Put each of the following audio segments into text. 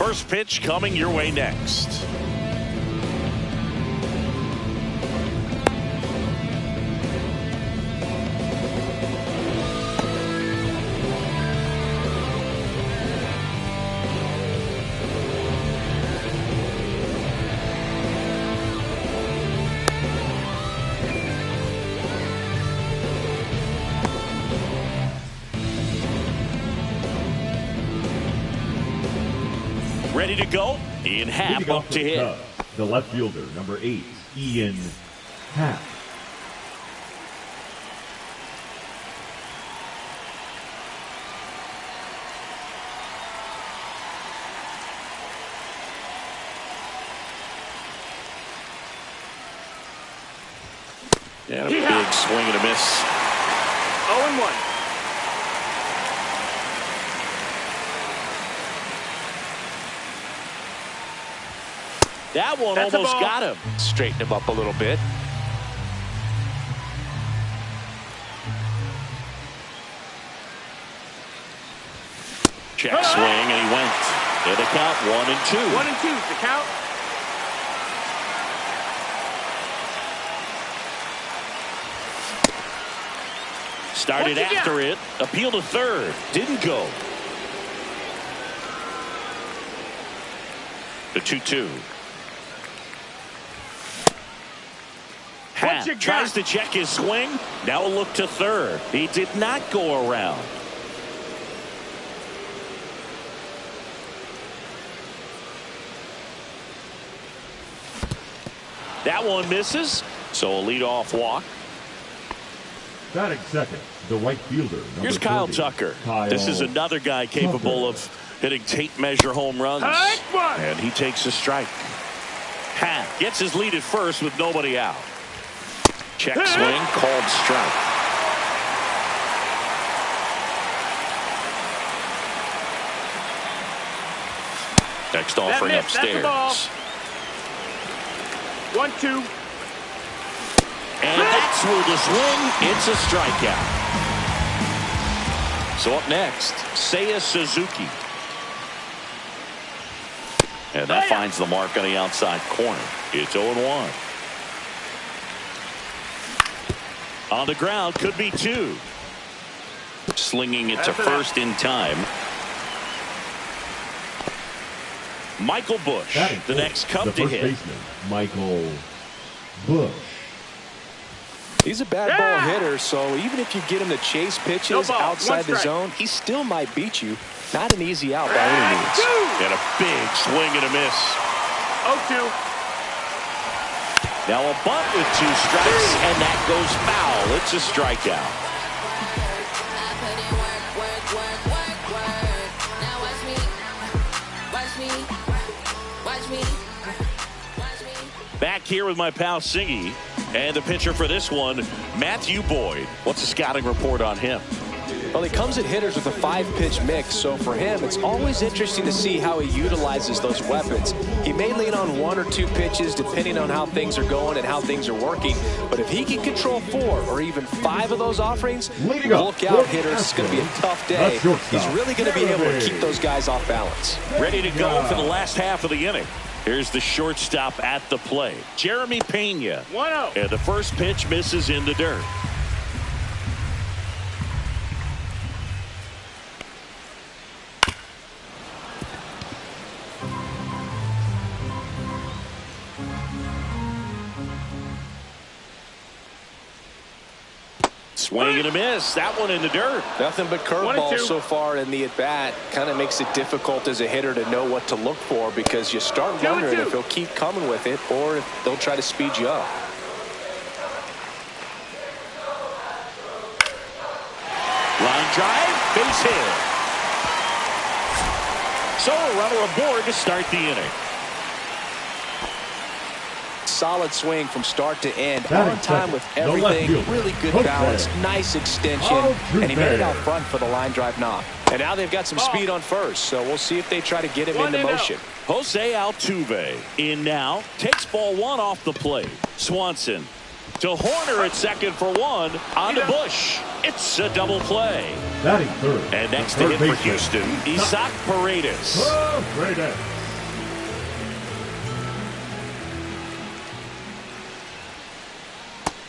First pitch coming your way next. Ready to go? Ian Happ up to hit. The left fielder, number 8, Ian Happ. And a big swing and a miss. 0-1. That one almost got him. Straighten him up a little bit. Check swing, and he went. And the count 1-2. 1-2, the count. Started after it. Appeal to third. Didn't go. The 2-2. Happ tries to check his swing. Now a look to third. He did not go around. That one misses. So a leadoff walk. Batting second, the right fielder. Here's Kyle 30, Tucker. Kyle This is another guy capable of hitting tape measure home runs. And he takes a strike. Happ gets his lead at first with nobody out. Check swing, called strike. Next offering upstairs. 1-2. And that's where the swing. It's a strikeout. So up next, Seiya Suzuki. And that finds the mark on the outside corner. It's 0-1. On the ground, could be 2. Slinging it to first in time. Michael Busch, the next Cub to hit. Baseman, Michael Busch. He's a bad ball hitter, so even if you get him to chase pitches outside the zone, he still might beat you. Not an easy out by any means. And a big swing and a miss. 0-2. Now a bunt with 2 strikes, and that goes foul. It's a strikeout. Back here with my pal Singy, and the pitcher for this one, Matthew Boyd. What's the scouting report on him? Well, he comes at hitters with a 5-pitch mix, so for him, it's always interesting to see how he utilizes those weapons. He may lean on 1 or 2 pitches depending on how things are going and how things are working, but if he can control 4 or even 5 of those offerings, look out, hitters. It's going to be a tough day. He's really going to be able to keep those guys off balance. Ready to go for the last half of the inning. Here's the shortstop at the plate, Jeremy Pena. 1-0. And the first pitch misses in the dirt. Swing and a miss. That one in the dirt. Nothing but curveballs so far in the at-bat. Kind of makes it difficult as a hitter to know what to look for because you start wondering if he'll keep coming with it or if they'll try to speed you up. Line drive, base hit. So a runner aboard to start the inning. Solid swing from start to end, on time with everything, really good balance, nice extension, and he made it out front for the line drive knock. And now they've got some speed on first, so we'll see if they try to get him into motion. Jose Altuve in now, takes ball 1 off the plate. Swanson To Horner at second for one. On to Bush. It's a double play. Batting third. And next to hit for Houston, Isaac Paredes. Paredes.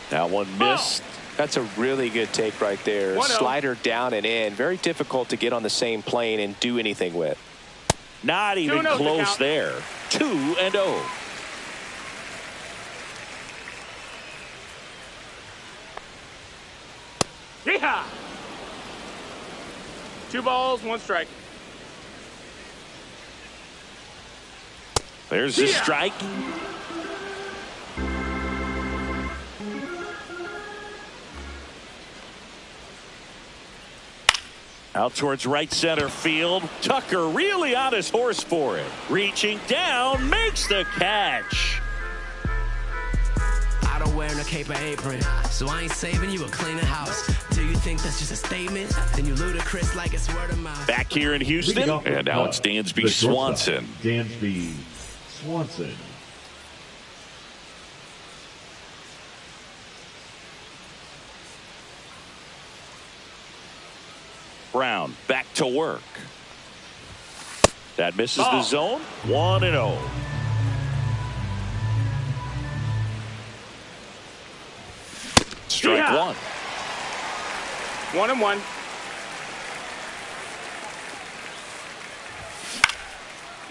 That one missed. That's a really good take right there. 1-0. Slider down and in. Very difficult to get on the same plane and do anything with. Not even 2-0 close there. 2-0. Yeehaw! 2 balls, 1 strike. There's the strike. Out towards right center field. Tucker really on his horse for it. Reaching down, makes the catch. I don't wear no cape or apron, so I ain't saving you a cleaner house. Do you think that's just a statement? Then you ludicrous like it's word of mouth. Back here in Houston, and now it's Dansby Swanson. Dansby Swanson. Brown back to work. That misses the zone. 1-0. Strike one. 1-1.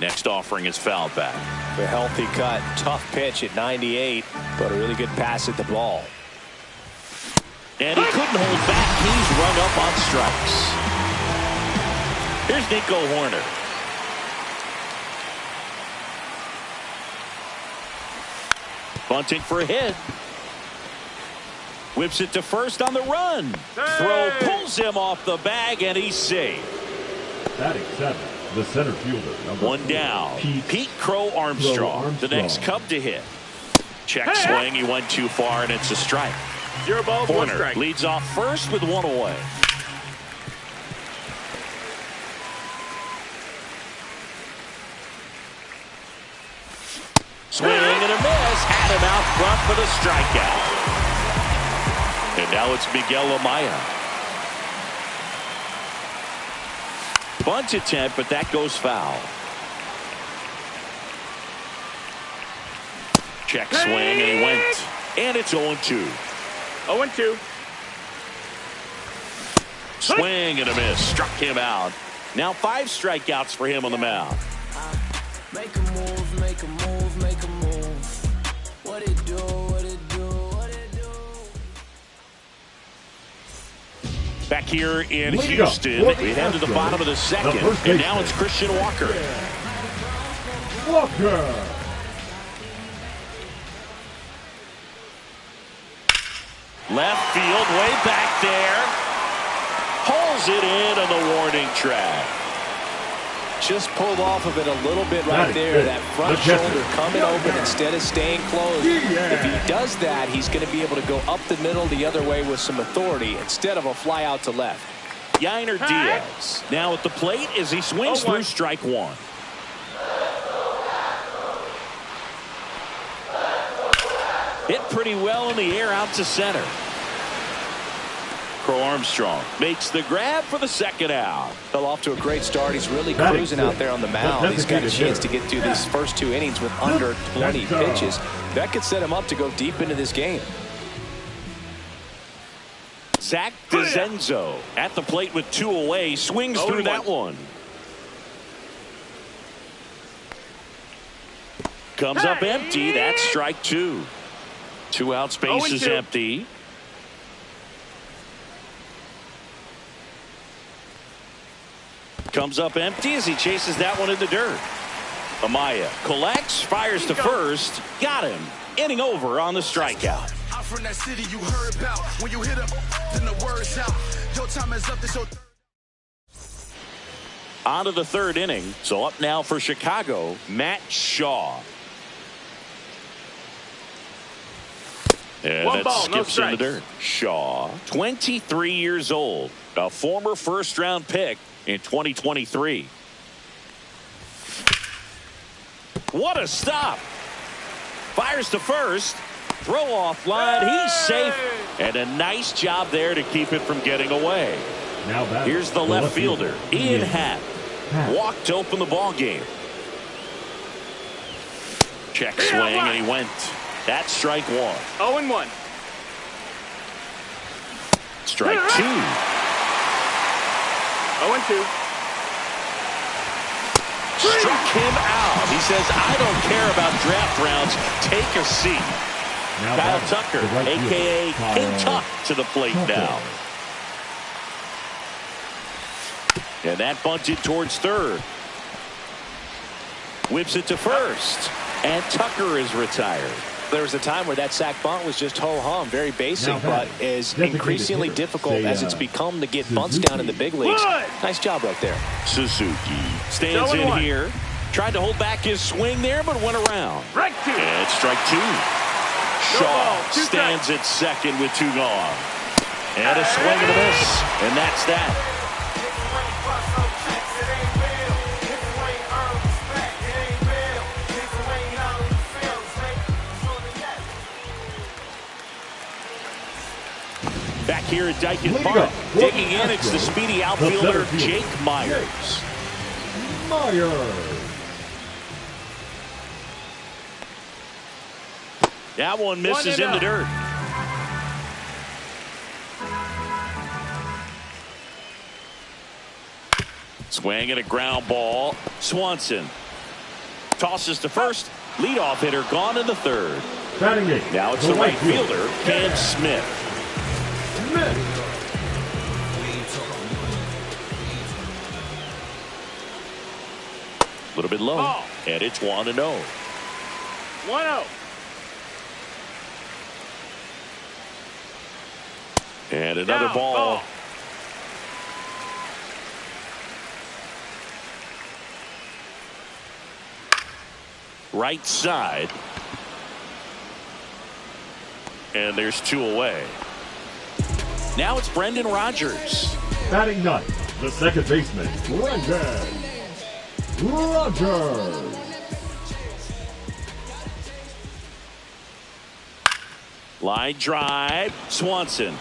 Next offering is fouled back. The healthy cut. Tough pitch at 98, but a really good pass at the ball. And he couldn't hold back. He's rung up on strikes. Here's Nico Horner. Bunting for a hit. Whips it to first on the run. Throw pulls him off the bag, and he's safe. Batting seven, the center fielder. One down. Pete Crow Armstrong, the next Cub to hit. Check swing. He went too far, and it's a strike. 0 balls, 1 Horner strike. leads off first with 1 away. Swing and a miss. Had him out front for the strikeout. And now it's Miguel Amaya. Bunt attempt, but that goes foul. Check swing, and he went. And it's 0-2. 0-2. Swing and a miss. Struck him out. Now 5 strikeouts for him on the mound. Make a move, make a move, make a move. What it do, what it do, what it do. Back here in Lead Houston, up. we head to the bottom of the second, and now it's Christian Walker. Walker. Left field, way back there. Pulls it in on the warning track. Just pulled off of it a little bit right there. That front shoulder coming open instead of staying closed. If he does that, he's going to be able to go up the middle the other way with some authority instead of a fly out to left. Yainer Diaz now at the plate as he swings through strike one. Hit pretty well in the air out to center. Crow Armstrong makes the grab for the second out. Fell off to a great start. He's really cruising out there on the mound. He's got a chance to get through these first 2 innings with under 20 pitches. That could set him up to go deep into this game. Zach DeZenzo at the plate with 2 away. Swings through that one. Comes up empty. That's strike 2. 2 out, space is empty. Comes up empty as he chases that one in the dirt. Amaya collects, fires to first. Got him. Inning over on the strikeout. I'm from that city you heard about. When you hit up, then the word's out. Your time is up. This your On to the 3rd inning. So up now for Chicago, Matt Shaw. And One that ball, no skips in the strikes. dirt. Shaw, 23 years old, a former first-round pick in 2023. What a stop. Fires to first. Throw off line. He's safe. And a nice job there to keep it from getting away. Now here's the left fielder, Ian Happ. Walked to open the ball game. Check swing, and he went. That's strike one. 0-1. Strike two. 0-2. Struck him out. He says, I don't care about draft rounds. Take a seat. Now Kyle Tucker, a.k.a. King Tuck, to the plate now. And that bunted towards third. Whips it to first. And Tucker is retired. There was a time where that sac bunt was just ho-hum, very basic, but is increasingly difficult as it's become to get bunts down in the big leagues. Nice job right there. Suzuki stands in here. Tried to hold back his swing there, but went around. And strike two. Shaw stands at second with two gone. And a swing and a miss. And that's that. Back here at Daikin Park, digging in, it's the speedy outfielder Jake Myers. That one misses in the dirt. Swing and a ground ball. Swanson tosses to first. Leadoff hitter gone in the third. Now it's the right fielder, Cam Smith. A little bit low, and it's 1-0. 1-0. And another ball. Right side. And there's two away. Now it's Brendan Rodgers. Batting ninth, the second baseman, Brendan Rodgers. Line drive, Swanson.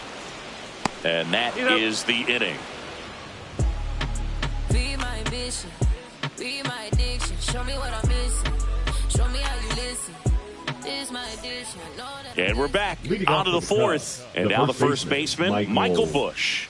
And that is the inning. Be my ambition, be my addiction. Show me what I'm missing. Show me how you listen. This my addiction. And we're back onto the fourth. And now the first baseman, Michael Busch.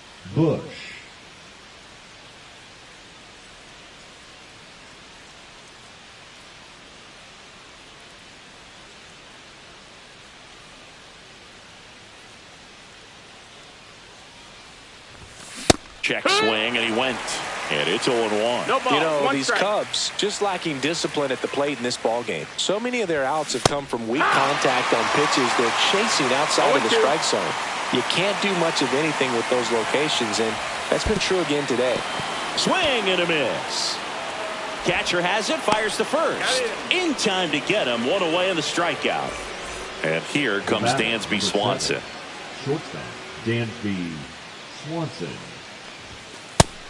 Check swing, and he went. And it's 0-1. No ball. You know, One these strike. Cubs just lacking discipline at the plate in this ball game. So many of their outs have come from weak contact on pitches they're chasing outside of the strike zone. You can't do much of anything with those locations, and that's been true again today. Swing and a miss. Catcher has it, fires to first. In time to get him, one away in the strikeout. And here comes Dansby Swanson. Shortstop, Dansby Swanson.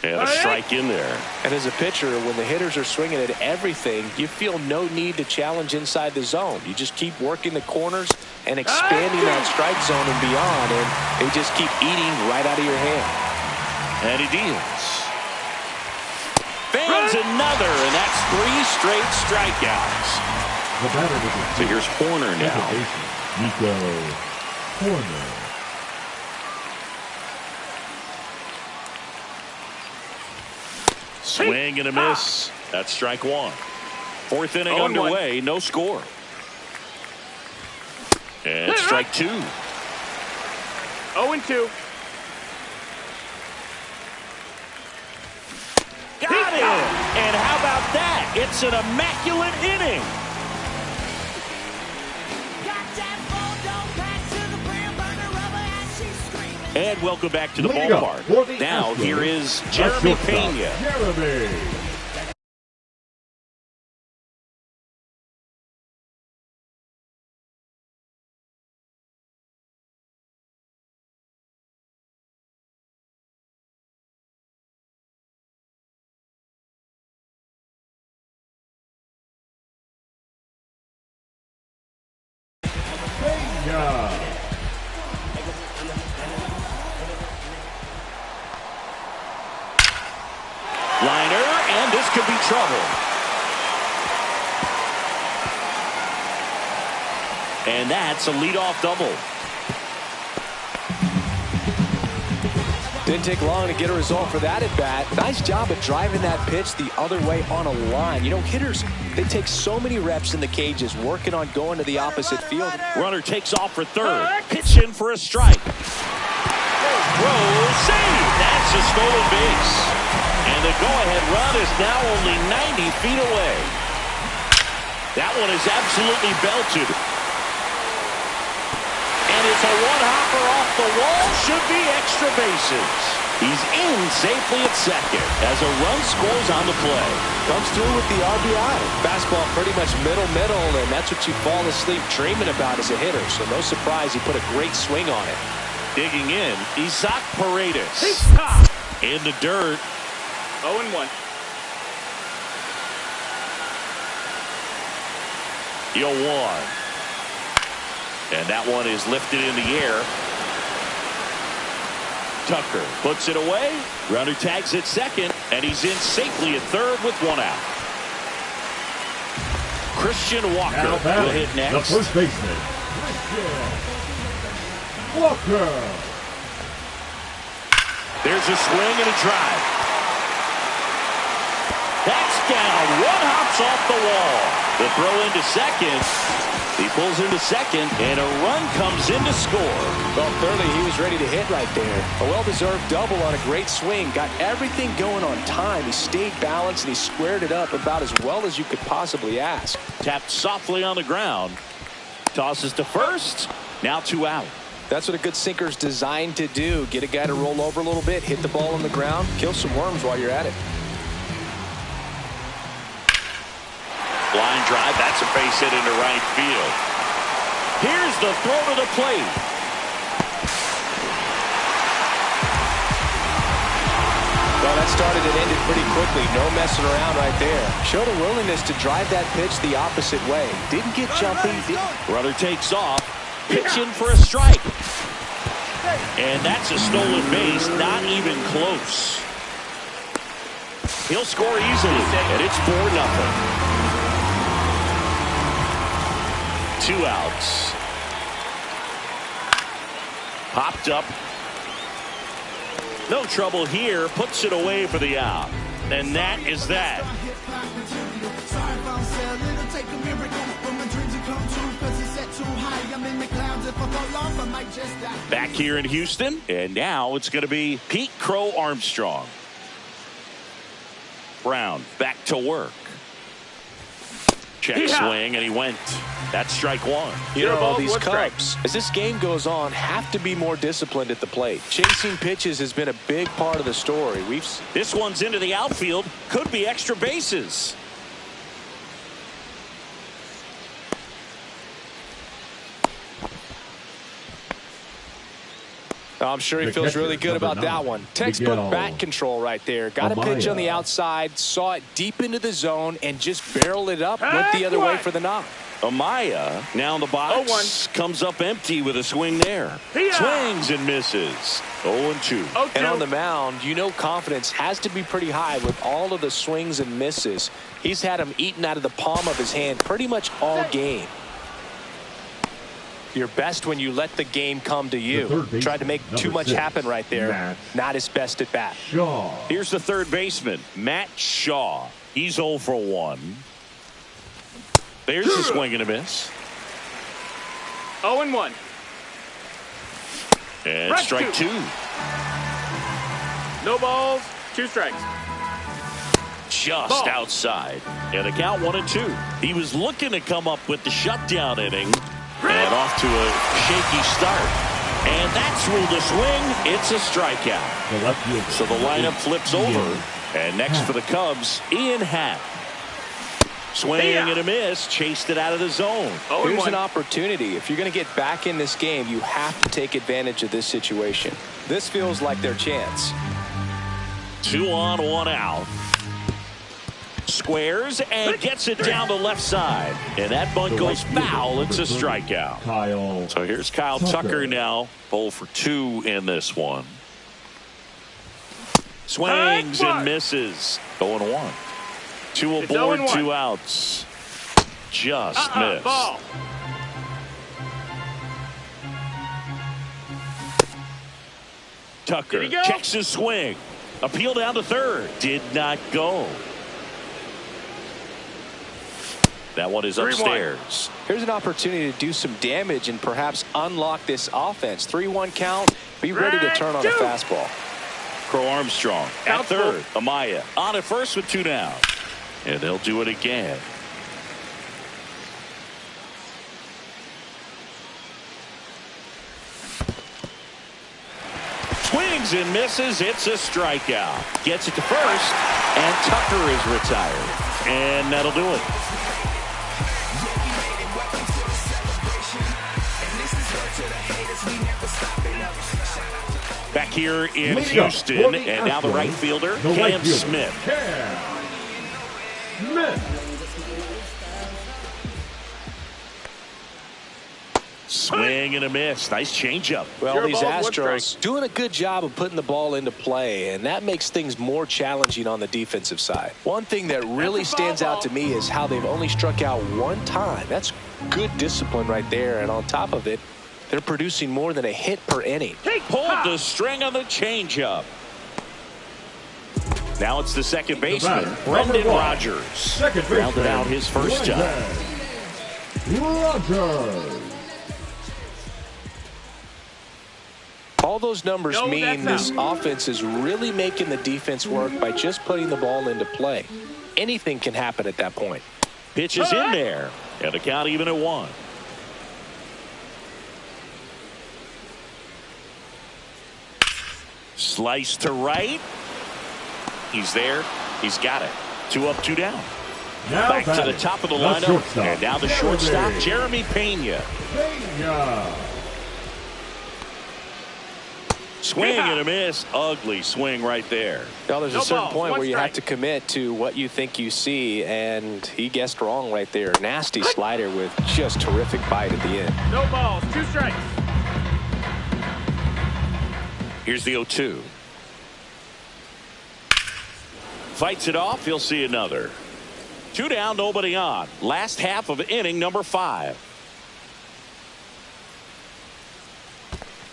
And a strike in there. And as a pitcher, when the hitters are swinging at everything, you feel no need to challenge inside the zone. You just keep working the corners and expanding that strike zone and beyond, and they just keep eating right out of your hand. And he deals. Fans another, and that's 3 straight strikeouts. The batter was So here's Horner now. Nico Horner. Swing and a miss. That's strike one. Fourth inning underway, no score. And strike two. 0-2. Got it! And how about that? It's an immaculate inning. And welcome back to the ballpark. Now here is Jeremy Pena. Jeremy. Swing. Liner, and this could be trouble. And that's a leadoff double. Didn't take long to get a result for that at bat. Nice job of driving that pitch the other way on a line. You know, hitters, they take so many reps in the cages working on going to the opposite field. Runner takes off for third. Pitch in for a strike. Throw, save. That's a stolen base. And the go-ahead run is now only 90 feet away. That one is absolutely belted. And it's a one-hopper off the wall. Should be extra bases. He's in safely at second as a run scores on the play. Comes through with the RBI. Fastball pretty much middle, and that's what you fall asleep dreaming about as a hitter. So no surprise he put a great swing on it. Digging in, Isaac Paredes. In the dirt. 0-1. 0-1. And that one is lifted in the air. Tucker puts it away. Runner tags at second, and he's in safely at third with one out. Christian Walker will hit next. The first baseman, Christian Walker. There's a swing and a drive. That's down. One hops off the wall. The throw into second. He pulls into second, and a run comes in to score. Well, clearly he was ready to hit right there. A well-deserved double on a great swing. Got everything going on time. He stayed balanced, and he squared it up about as well as you could possibly ask. Tapped softly on the ground. Tosses to first. Now 2 out. That's what a good sinker's designed to do. Get a guy to roll over a little bit, hit the ball on the ground, kill some worms while you're at it. Line drive, that's a base hit into right field. Here's the throw to the plate. Well, that started and ended pretty quickly. No messing around right there. Showed a willingness to drive that pitch the opposite way. Didn't get jumpy. Runner takes off. Pitch in for a strike. And that's a stolen base. Not even close. He'll score easily, and it's 4-0. 2 outs. Popped up. No trouble here. Puts it away for the out. And that is that. Back here in Houston. And now it's going to be Pete Crow Armstrong. Brown back to work. Check swing, and he went. That's strike one. You know, these Cubs, as this game goes on, have to be more disciplined at the plate. Chasing pitches has been a big part of the story. This one's into the outfield. Could be extra bases. I'm sure he feels really good about that one. Textbook bat control right there. Got a pitch on the outside, saw it deep into the zone, and just barreled it up, went the other way for the knock. Amaya now in the box, comes up empty with a swing there. Swings and misses. 0-2. And on the mound, you know confidence has to be pretty high with all of the swings and misses. He's had them eaten out of the palm of his hand pretty much all game. You're best when you let the game come to you. Tried to make too much happen right there. Not his best at bat. Here's the third baseman, Matt Shaw. He's 0 for 1. There's a swing and a miss. 0-1. And strike 2. No balls, 2 strikes. Just outside. And a count 1-2. He was looking to come up with the shutdown inning. And off to a shaky start. And that's ruled a swing. It's a strikeout. So the lineup flips over. And next for the Cubs, Ian Happ. Swing and a miss. Chased it out of the zone. Here's an opportunity. If you're going to get back in this game, you have to take advantage of this situation. This feels like their chance. 2 on, 1 out. Squares and gets it down the left side. And that bunt goes foul. It's a strikeout. So here's Kyle Tucker now. 0 for 2 in this one. Swings and misses. 0-1. 2 aboard, 2 outs. Just missed. Ball. Tucker checks his swing. Appeal down to third. Did not go. That one is upstairs. Here's an opportunity to do some damage and perhaps unlock this offense. 3-1 count. Be ready to turn on a fastball. Crow Armstrong at third. Amaya on at first with 2 down. And they'll do it again. Swings and misses. It's a strikeout. Gets it to first. And Tucker is retired. And that'll do it. Back here in Houston, and now the right fielder, Cam Smith. Swing and a miss. Nice changeup. Well, these Astros doing a good job of putting the ball into play, and that makes things more challenging on the defensive side. One thing that really stands out to me is how they've only struck out 1 time. That's good discipline right there, and on top of it, they're producing more than a hit per inning. Pulled the string on the changeup. Now it's the second baseman, Brendan Rodgers. Rounded out his first time. All those numbers mean this offense is really making the defense work by just putting the ball into play. Anything can happen at that point. Pitch is in there, and the count even at 1. Slice to right. He's there. He's got it. 2 up, 2 down. Back to the top of the lineup. And now the shortstop, Jeremy Pena. Swing and a miss. Ugly swing right there. Now there's a certain point where you have to commit to what you think you see, and he guessed wrong right there. Nasty slider with just terrific bite at the end. No balls, 2 strikes. Here's the 0-2. Fights it off. He'll see another. 2 down, nobody on. Last half of inning number 5.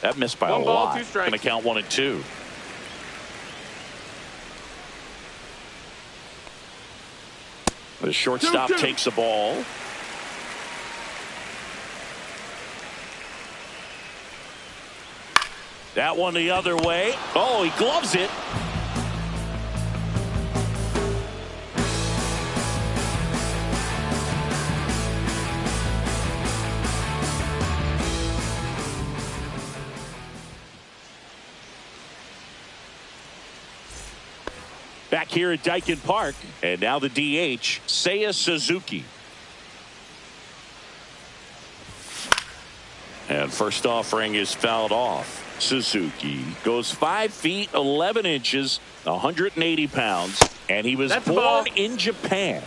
That missed by a lot. Going to count 1 and 2. The shortstop takes the ball. That one the other way. Oh, he gloves it. Back here at Daikin Park, and now the DH, Seiya Suzuki. And first offering is fouled off. Suzuki goes 5 feet 11 inches, 180 pounds, and he was born in Japan.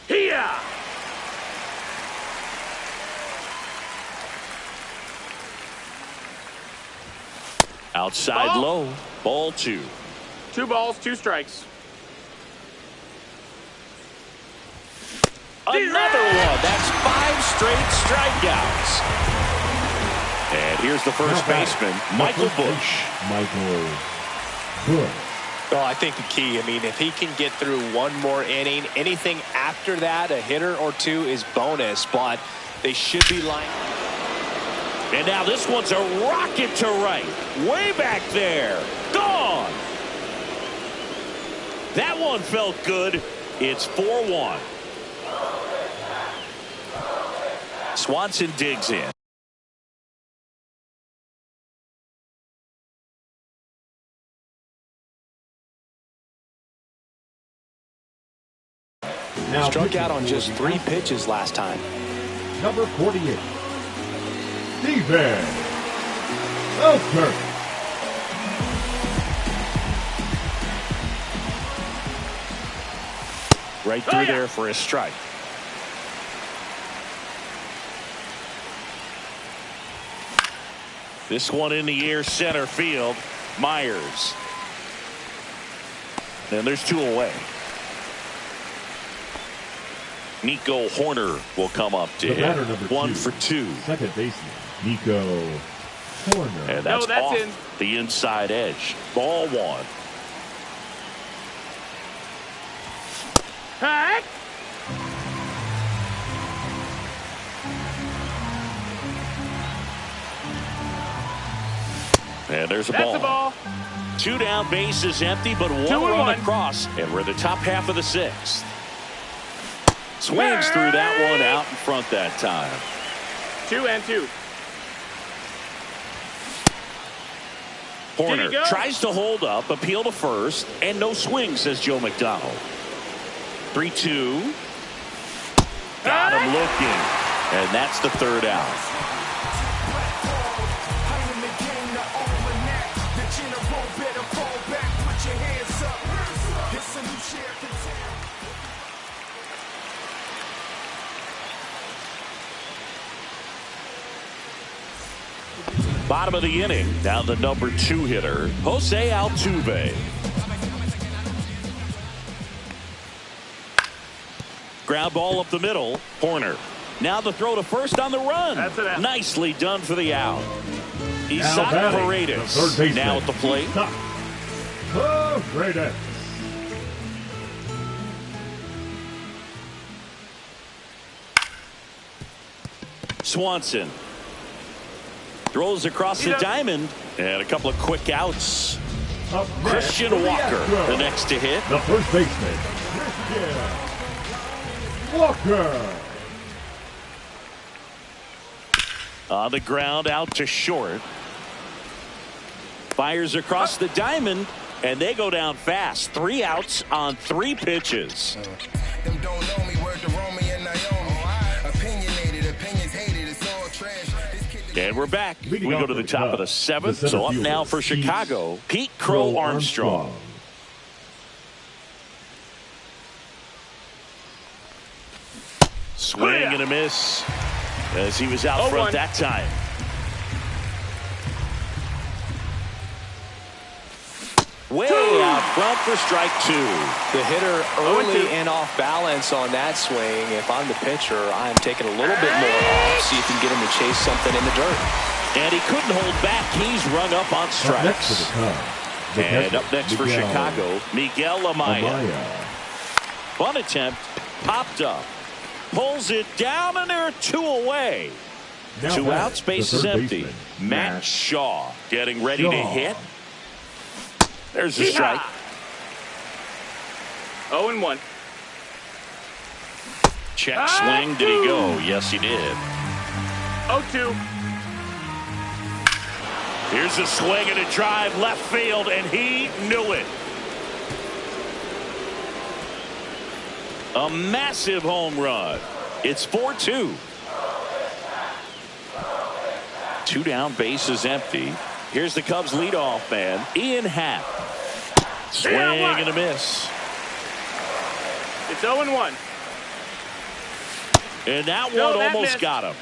Here. Outside low, ball 2. 2 balls, 2 strikes. Another one. That's 5 straight strikeouts. And here's the first baseman, Michael Busch. Well, I think the key, if he can get through 1 more inning, anything after that, a hitter or 2 is bonus, but they should be lined. And now this one's a rocket to right. Way back there. Gone. That one felt good. It's 4-1. Swanson digs in. Struck out on just 3 pitches last time. Number 48. Steven Elkert. Right through there for a strike. This one in the air, center field. Myers. And there's 2 away. Nico Hoerner will come up to hit. 1 for 2. Second baseman, Nico Hoerner. And that's that's off in. the inside edge. Ball 1. Hey! And there's a That's ball. the ball. 2 down, bases empty, but 1 2 and run 1. across. And we're in the top half of the 6th. Swings through that one out in front that time. 2 and 2. Hoerner Did he go? tries to hold up, appeal to first, and no swing, says Joe McDonald. 3-2. Got him looking. And that's the 3rd out. Bottom of the inning, now the number 2 hitter, Jose Altuve. Ground ball up the middle, Hoerner. Now the throw to first on the run. That's an out. Nicely done for the out. Now Isaac batting, Paredes the third baseman, now at the plate. Isaac Paredes. Swanson throws across the diamond, and a couple of quick outs. Up next, Christian for the Walker, Astros, the next to hit. the first baseman, Christian Walker. On the ground, out to short. Fires across the diamond, and they go down fast. 3 outs on 3 pitches. Them don't know me, word to Romy and Naomi. Opinionated, opinions hated, it's all trash. This kid And we're back. Leading We go off to the for the top of the Cubs, 7th. the center So up fielder, now for Pete Chicago, Pete Crow Armstrong. Swing and a miss as he was out front that time. Way out front for strike 2. The hitter early and off balance on that swing. If I'm the pitcher, I'm taking a little bit more off. See if you can get him to chase something in the dirt. And he couldn't hold back. He's rung up on Up next for the strikes. Cubs, the And catcher, up next for Miguel Chicago, Miguel Amaya. Fun attempt, popped up, pulls it down, and there are 2 away. Now 2 batting, outs, the base is third empty. baseman, Matt Shaw getting ready to Shaw. hit. There's a strike. 0 and 1. Check swing. Did he go? Yes, he did. 0-2. Here's a swing and a drive left field, and he knew it. A massive home run. It's 4-2. 2 down, bases empty. Here's the Cubs leadoff man, Ian Happ. Swing and a miss. It's 0 and 1. And that No, one that almost missed. got him.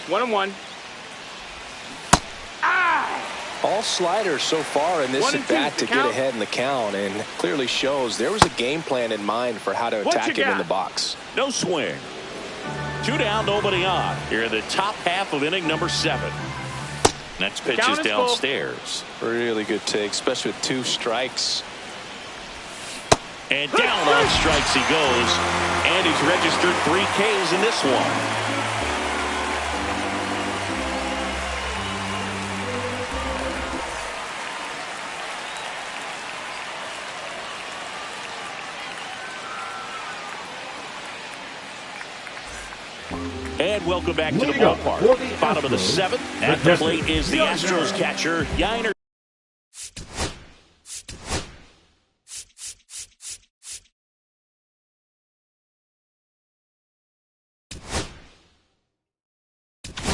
1 and 1. All sliders so far in this 1 and at 2 bat to to get count. ahead in the count, and clearly shows there was a game plan in mind for how to What attack you him in got? the box. No swing. 2 down, nobody on. Here in the top half of inning number 7. Next pitch Count is is full. downstairs. Really good take, especially with 2 strikes. And down on strikes he goes. And he's registered 3 Ks in this one. And welcome back to the Leading up ballpark. for the Bottom of the Astros, 7th. the At the catcher, plate is the Yainer. Astros catcher, Yainer.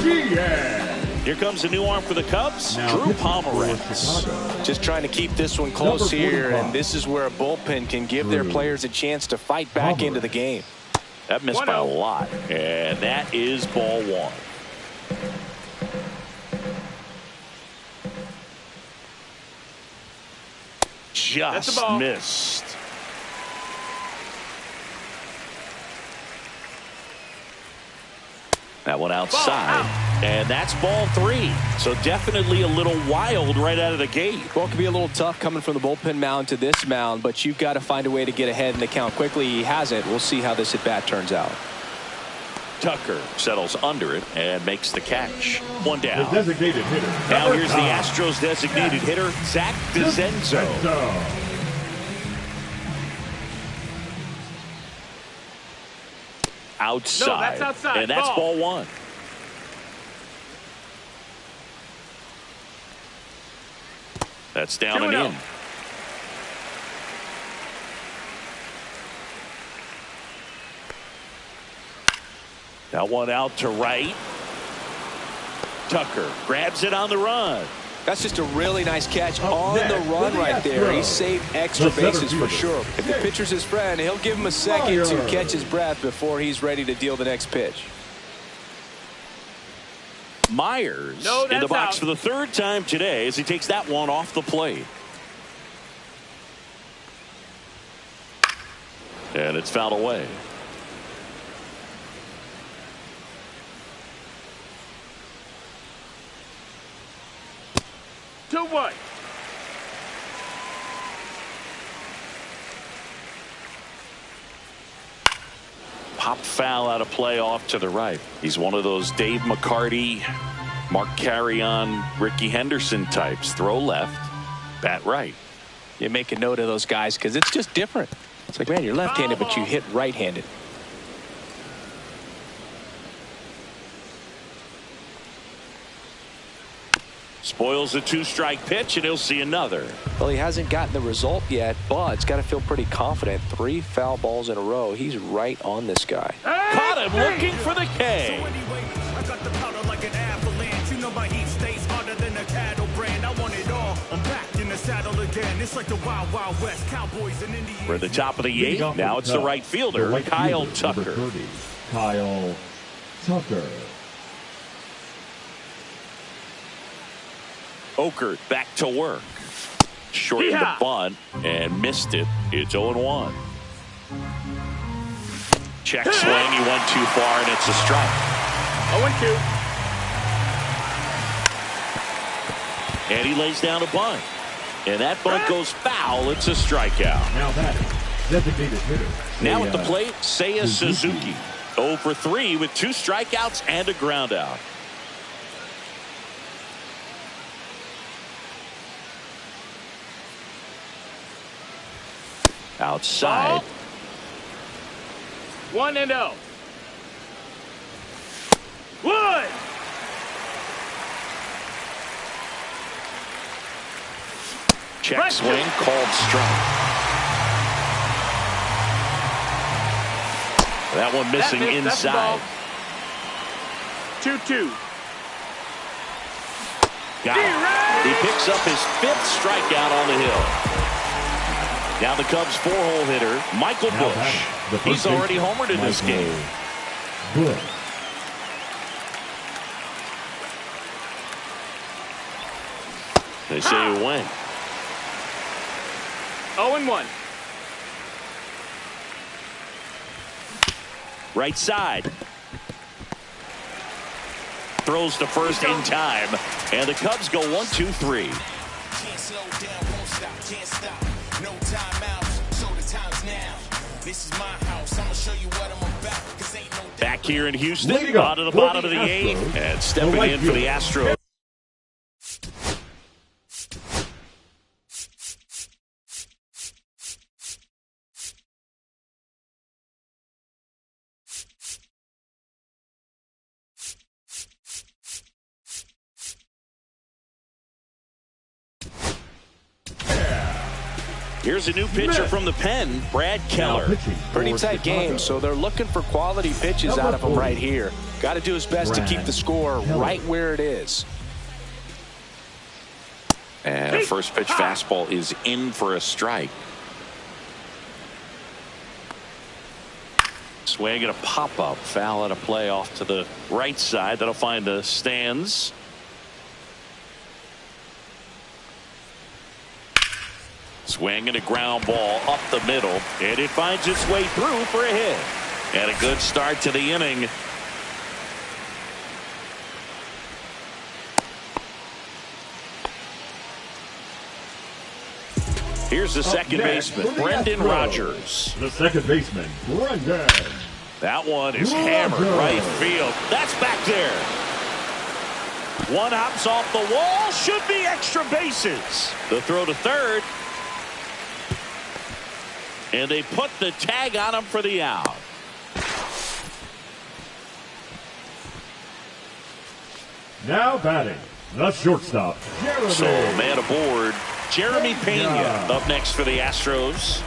Diaz. Here comes a new arm for the Cubs, Now Drew pitching for Pomeranz. Chicago. Just trying to keep this one close Number here, 45. and this is where a bullpen can give their players a chance to fight back into the game. That missed by a lot, and that is ball one. Just missed. That one outside, and that's ball three. So definitely a little wild right out of the gate. Well, it can be a little tough coming from the bullpen mound to this mound, but you've got to find a way to get ahead in the count quickly. He hasn't. We'll see how this at-bat turns out. Tucker settles under it and makes the catch. One down. The designated hitter. Now here's the Astros designated hitter, Zach DeZenzo. Outside. No, that's outside. And that's ball one. That's down and in. That one out to right. Tucker grabs it on the run. That's just a really nice catch on the run right there. He saved extra bases for sure. If the pitcher's his friend, he'll give him a second to catch his breath before he's ready to deal the next pitch. Myers in the box for the third time today as he takes that one off the plate. And it's fouled away. Two one. Pop foul out of play off to the right. He's one of those Dave McCarty, Mark Carrion, Ricky Henderson types. Throw left, bat right. You make a note of those guys because it's just different. It's like, man, you're left-handed, but you hit right-handed. Spoils a two-strike pitch, and he'll see another. Well, he hasn't gotten the result yet, but he's got to feel pretty confident. 3 foul balls in a row. He's right on this guy. Caught him looking for the K. So anyway, I got the powder like an avalanche. You know my heat stays harder than a cattle brand. I want it all. I'm back in the saddle again. It's like the Wild Wild West. Cowboys and Indians. We're at the top of the 8th. Now it's the right fielder, Kyle Tucker. Kyle Tucker. Okert back to work. Shortened the bunt and missed it. It's 0-1. Check swing. He went too far, and it's a strike. 0-2. And he lays down a bunt. And that bunt goes foul. It's a strikeout. Now that designated hitter. Now at the plate, Seiya Suzuki. 0 for 3 with 2 strikeouts and a ground out. Outside. 1-0. Wood. Check swing, called strike. That one missing inside. 2-2. Got it. He picks up his 5th strikeout on the hill. Now the Cubs' 4-hole hitter, Michael Busch. He's already homered in this game. Busch. They say he went. 0-1. Right side. Throws to first in time. And the Cubs go 1-2-3. Can't slow down, won't stop, can't stop. No timeouts, so the time's now. This is my house, I'ma show you what I'm about. 'Cause ain't no doubt. Back here in Houston, on to the bottom of the 8th. And stepping in for the Astros. Here's a new pitcher from the pen, Brad Keller. Pretty tight game, so they're looking for quality pitches out of him right here. Got to do his best to keep the score right where it is. And a first pitch fastball is in for a strike. Swing and a pop-up. Foul and a play off to the right side. That'll find the stands. Swing and a ground ball up the middle, and it finds its way through for a hit. And a good start to the inning. Here's the second baseman, Brendan Rodgers. The second baseman, Brendan. That one is hammered right field. That's back there. One hops off the wall. Should be extra bases. The throw to third. And they put the tag on him for the out. Now batting, the shortstop, Jeremy. So man aboard, Jeremy Pena up next for the Astros.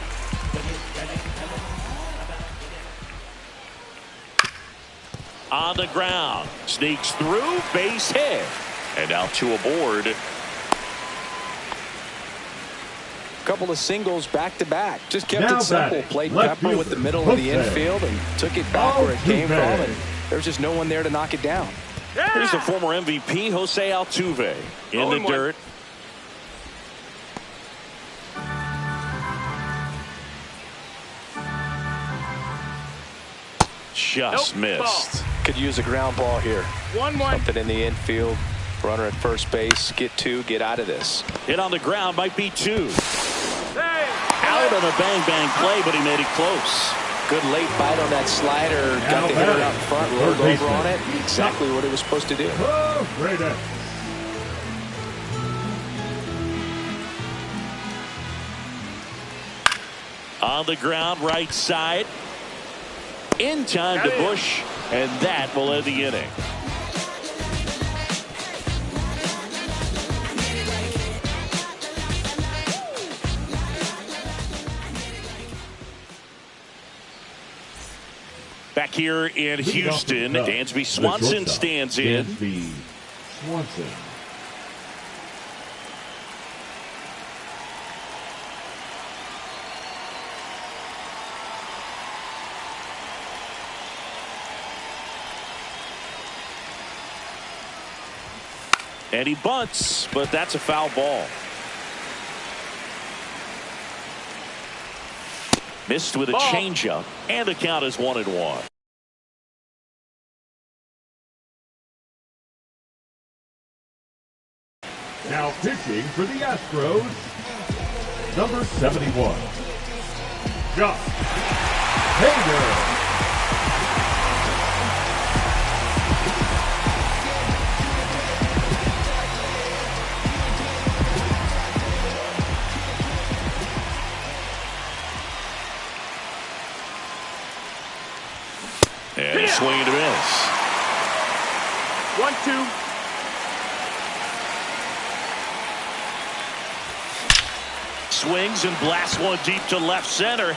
On the ground, sneaks through, base hit. And now two aboard. Couple of singles back to back. Just kept Now it simple. batting, Played left Pepper with the fielder, middle of the Jose. infield and took it back where it came from. Altuve. And there's just no one there to knock it down. Here's the former MVP, Jose Altuve, in the 0-1. dirt. Just missed. Could use a ground ball here. 1-1. Something in the infield. Runner at first base. Get two. Get out of this. Hit on the ground, might be two. Hey. Out on a bang-bang play, but he made it close. Good late bite on that slider. Got the hitter out in front. Rolled over on it. Exactly what it was supposed to do. Oh, Brandon. On the ground, right side. In time to Bush, and that will end the inning. Back here in Houston, Dansby Swanson stands in. Dansby Swanson. And he bunts, but that's a foul ball. Missed with a changeup, and the count is 1-1. Now pitching for the Astros, number 71, Josh Hader. And a swing and a miss. 1-2. Swings and blasts one deep to left center.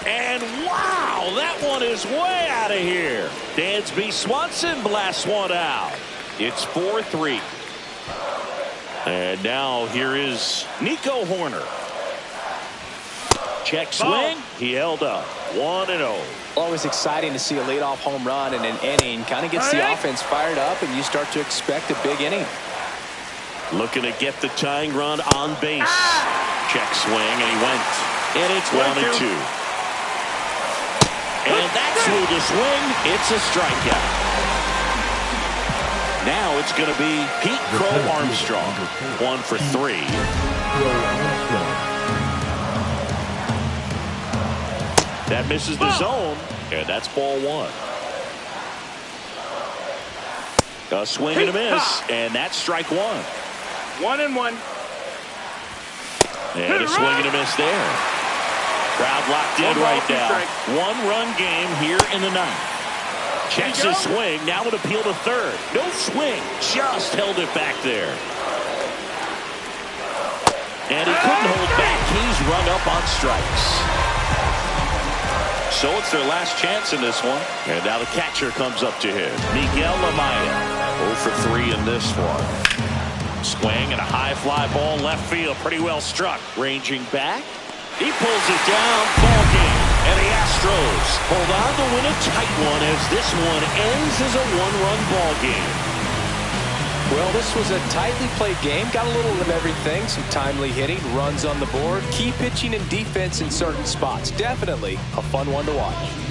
And wow, that one is way out of here. Dansby Swanson blasts one out. It's 4-3. And now here is Nico Hoerner. Check swing. He held up. 1-0. Always exciting to see a leadoff home run in an inning. Kind of gets the offense fired up, and you start to expect a big inning. Looking to get the tying run on base. Check swing, and he went. And it's 1-2. And that's through the swing. It's a strikeout. Now it's going to be Pete Crow Armstrong. 1 for 3. That misses the zone, and that's ball 1. A swing and a miss, and that's strike 1. 1-1. And a swing and a miss there. Crowd locked in right now. 1-run game here in the ninth. Checks his swing, now an appeal to third. No swing, just held it back there. And he couldn't hold back. He's is rung up on strikes. So it's their last chance in this one. And now the catcher comes up to hit. Miguel Amaya, 0 for 3 in this one. Swing and a high fly ball left field. Pretty well struck. Ranging back. He pulls it down. Ball game. And the Astros hold on to win a tight one as this one ends as a one-run ball game. Well, this was a tightly played game. Got a little of everything. Some timely hitting, runs on the board, key pitching and defense in certain spots. Definitely a fun one to watch.